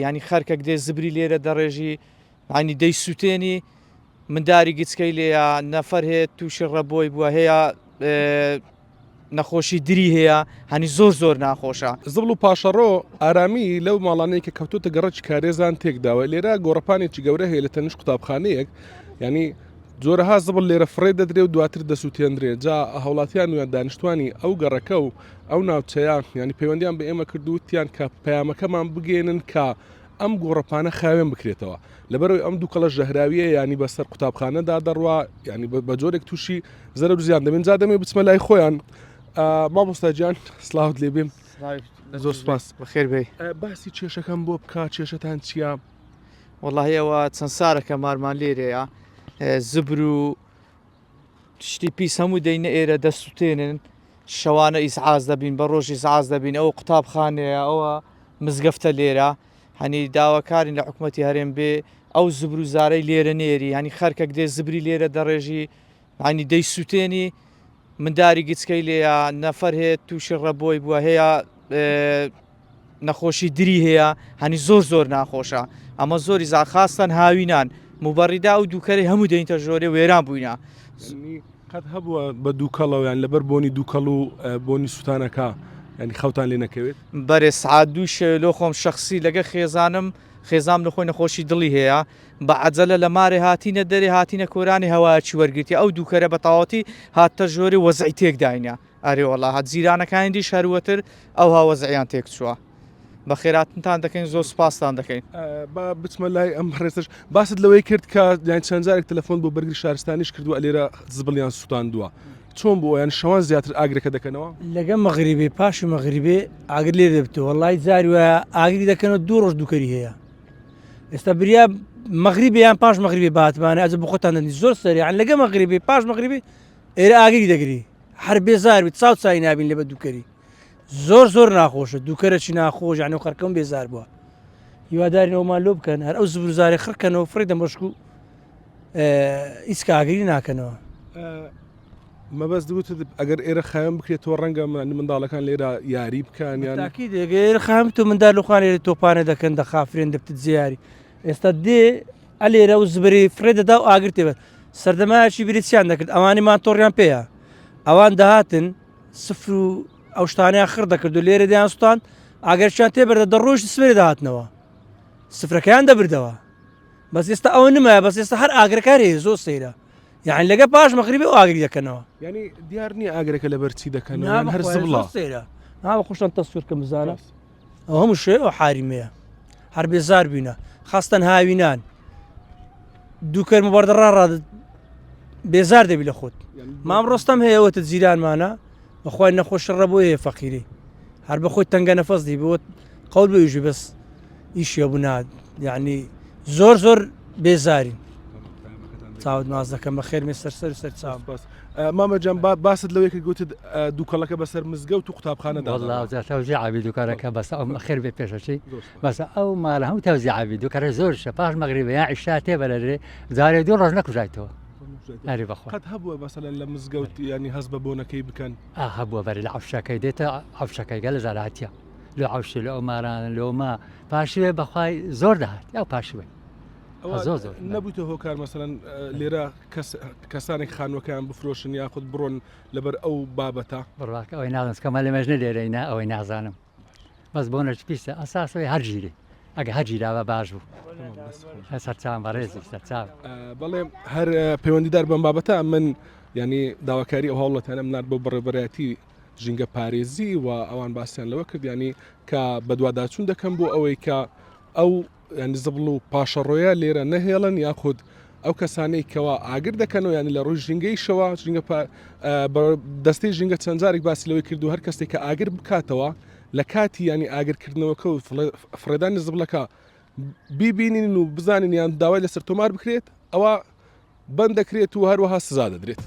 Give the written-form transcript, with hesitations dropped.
ینی خەرکێک دێ زبری لێرە دەڕێژی ینی دەیسووتێنی منداری گچکەی لێیە نەفەر هەیە تووشی ڕەبۆی بووە هەیە نەخۆشی دری هەیە هەنی زۆر ناخۆشە. زبڵ و پاشەڕۆ ئارامی لەو ماڵانەیە کە کەوتوتە گەڕەچ کارێزان تێکداوە لێرە گۆڕەپانێکی گەورە هەیە لە تەنیش قوتابخانەیەک ینی زۆرەها زبڵ لێرە فڕێ دەدرێ و دواتر دەسووتێنرێ جا هەوڵاتیان ویان دانیشتوانی ئەو گەڕەکە و ئەو ناوچەیە ینی پەیوەندیان بە ئێمە کردووتیان کە پەیامەکەمان بگێنن کە ئەم گۆڕەپانە خاوێن بکرێتەوە لەبەرەوەی ئەم دوو کەڵە ژەهراویە ینی بەسەر قوتابخانەدا دەڕوا ینی بە جۆرێک تووشی زەرە و زیان دەبێن جا دەمێ بچمە لای خۆیان. مامۆستاجیان سلااوت لێبێم زۆر سپاس بەخێر بێ. باسی کێشەکەم بۆ بکە کێشەتان چییە؟ وەڵاهی ئەوە چەند سارەکە مارمان لێرەیە زبر و شتی پیس هەموو دەینە ئێرە دەسووتێنن شەوانە ئیسعاز دەبین بە ڕۆژ ئیسعاز دەبین ئەوە قوتابخانەیە ئەوە مزگەفتە لێرە هەنی داواکارین لە حکوومەتی هەرێم بێ ئەو زبر و زارەی لێرە نێری ینی خەرکێک دێ زبری لێرە دەڕێژی ینی دەیسووتێنی منداری گچکەی لێیە نەفەر هەیە تووشی ڕەبۆی بووە هەیە نەخۆشی دری هەیە هەنی زۆر ناخۆشە ئەمە زۆری زاخواستن هاوینان موبەڕیدا و دووکەری هەموو دەینتە ژۆرێ وێران بووینە قەت هەبووە بە دووکەڵەوەیان لەبەر بۆنی دووکەڵ و بۆنی سووتانەکە ینی خەوتان لێ نەکەوێت بەرێ سعات دوو شێلۆ خۆم شخصی لەگە خێزام لە خۆی نەخۆشی دڵی هەیە بە عەجەلە لە مارێ هاتینە دەرێ هاتینە کۆرانی هەوایەکی وەرگرتی ئەو دووکەرە بە تەواوەتی هاتە ژۆری وەزعی تێکداینە ئەرێ وەڵا هات جیرانەکانی دیش هەروەتر ئەو هاوەزعیان تێک چووە. بە خێراتتان دەکەین زۆر سپاستان دەکەین. بچمە لای ئەم ڕێستش باست لەوەی کرد کە یان چەند جارێک تەلەفۆن بۆ بەرگری شارستانیش کردووە لێرە زبڵیان سووتاندووە چۆن بۆ یان شەوان زیاتر ئاگرەکە دەکەنەوە لەگە مەغریبێ پاشی مەغریبێ ئاگر لێ دەبێتەوە وەڵای زاری وایە ئاگری دەکەنەوە دوو ڕۆژ دووکەری هەیە ئێستا بریا مەغریبیان پاش مەغریبێ باتمانە ئەجە بە خۆتان دەنی زۆر سەریعان لەگە مەغریبێ پاش مەغریبێ ئێرە ئاگری دەگری هەر بێزار بیت چاو چای نابین لێ بە دووکەری زۆر ناخۆشە دووکەرەی ناخۆش یعنی و خەرکەم بێزار بووە هیوادارینەوەمان لۆ بکەن هەر ئەو زبرزارێ خڕکەنەوە فڕی دەمەشک و هیچ ئاگری ناکەنەوە. مەبەست دووت ئەگەر ئێرە خاوێن بکرێتەوە ڕەنگە منداڵەکان لێرە یاری بکەن یانکی دێگەێرە خام تو مندار لەخوان لێرە تۆپانە دەکەن دەخافرێن دەبتت زیاری ئێستا دێ ئەلێرە و زبری فرێ دەدا و ئاگر تێبێت سەردەمایکی بریتیان دەکرد ئەوانی ماتۆڕیان پێەیە ئەوان داهاتن سفر و ئەو شتانیان خڕ دەکرد و لێرە دەیان سوستان ئاگەرچیان تێبەردە دەڕۆژ سوێرە داهاتنەوە سفرەکەیان دەبردەوە بەس ئێستا ئەوە نمایە بەس ئێستا هەر ئاگرەکاری زۆر سەیرە یعنی لەگە پاش مەغریبێ و ئاگری دەکەنەوە ینی دیار نییە ئاگرەکە لەبەر چی دەکەن هەر زبڵە سەیرە ناوە خۆشتان تەسوورکە بزانە ئەو هەموو شێ ئەو حاریمەیە هەر بێزار بینە خاستن هاوینان دووکەر مەبەردەڕا بێزار دەبی لە خۆت مام ڕۆستەم هەیەوەتە جیرانمانە بەخوای نەخۆش ڕەبۆ هەیە فەقیری هەر بە خۆی تەنگە نەفەس دی بۆت قەول بەویژی بەس ئیشیە بوونات یعنی زۆر بێزارین چاوت ماز دەکەم بە خێرمێ سەر چاو مامەجان باست لەوەی کە گوتت دووکەڵەکە بەسەر مزگەوت و قوتابخانەدا تەوزی عابی دووکارەکە بەس ئەو خێر بێ پێشەچی بەس ئەو ماڵە هەموو تەوزی عابی دووکارە زۆرشە پاش مەغریبە یا عیشا تێبەرێ زارێ دوو ڕۆژ نەکوژایتەوە هەری بەخۆ قەت هەبووە بەسەلەن لە مزگەوت ینی هەست بە بۆنەکەی بکەن هەبووە بەری لە عەفشەکەی دێتە عەفشەکەی گەل زاراتیە لە عەفشی لە ئەو ماران لۆمە پاشوێ بەخوای زۆر داهات یا پاشوێ نەبوویتە هۆکار مەسەلەن لێرە کەسانێک خانوەکەیان بفرۆشن یاخود بڕۆن لەبەر ئەو بابەتە بڕاکە ئەوەی نازانکەمە لە مێژنە لێرەینا ئەوەی نازانم بەس بۆ نەرچ پیسە ئەساسەوەی هەرگیری ئەگە هەرگیراوە باش بوو سەرچاوم بەڕێزی سەرچاو بەڵێ هەر پەیوەندیدار بەم بابەتە من ینی داواکاری ئەو هەوڵەتانە منات بۆ بەڕێبەرەتی ژینگە پارێزی و ئەوان باسییان لەوە کرد ینی کە بەدواداچوون دەکەم بۆ ئەوەی کە ئەو ینی زبڵ و پاشەڕۆیە لێرە نەهێڵن یاخود ئەو کەسانەی کەوا ئاگر دەکەنەوە ینی لە ڕۆژ ژینگەی شەوە دەستەی ژینگە چەند جارێک باسی لەوەی کرد و هەر کەسێک کە ئاگر بکاتەوە لە کاتی ینی ئاگرکردنەوەکە و فرێدانی زبڵەکە بیبینین و بزانین یان داوای لەسەر تۆمار بکرێت ئەوە بەند دەکرێت و هەروەها سزا دەدرێت.